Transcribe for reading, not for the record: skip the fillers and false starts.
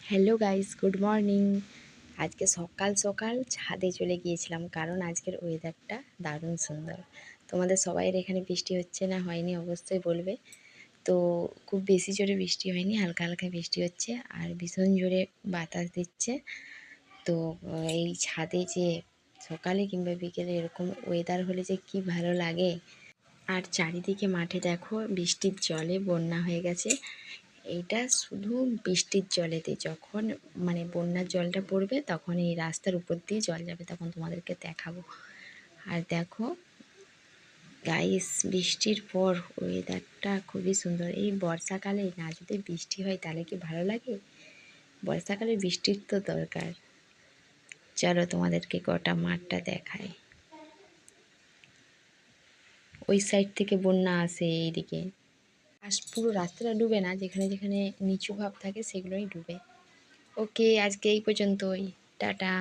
Hello guys, good morning. আজকে সকাল সকাল ছাদে চলে গিয়েছিলাম কারণ আজকের ওয়েদারটা দারুণ সুন্দর। তোমাদের সবাইয়ের এখানে বৃষ্টি হচ্ছে না হয়নি অবশ্যই বলবে। তো খুব বেশি জোরে বৃষ্টি হয়নি, হালকা হালকা বৃষ্টি হচ্ছে আর ভীষণ জোরে বাতাস দিচ্ছে। তো এই ছাদে যে সকালে কিংবা বিকেলে এরকম ওয়েদার হলে যে কি ভালো লাগে। আর চারিদিকে মাঠে দেখো বৃষ্টির জলে বন্যা হয়ে গেছে। এইটা শুধু বৃষ্টির জলেতে, যখন মানে বন্যার জলটা পড়বে তখন এই রাস্তার উপর দিয়ে জল যাবে, তখন তোমাদেরকে দেখাবো। আর দেখো গাইস, বৃষ্টির পর ওয়েদারটা খুবই সুন্দর। এই বর্ষাকালে না যদি বৃষ্টি হয় তাহলে কি ভালো লাগে? বর্ষাকালে বৃষ্টির তো দরকার। চলো তোমাদেরকে গোটা মাঠটা দেখায়। ওই সাইড থেকে বন্যা আসে এইদিকে, আর পুরো রাস্তাটা ডুবে না, যেখানে যেখানে নিচু ভাব থাকে সেগুলোই ডুবে। ওকে, আজকে এই পর্যন্তই। টাটা।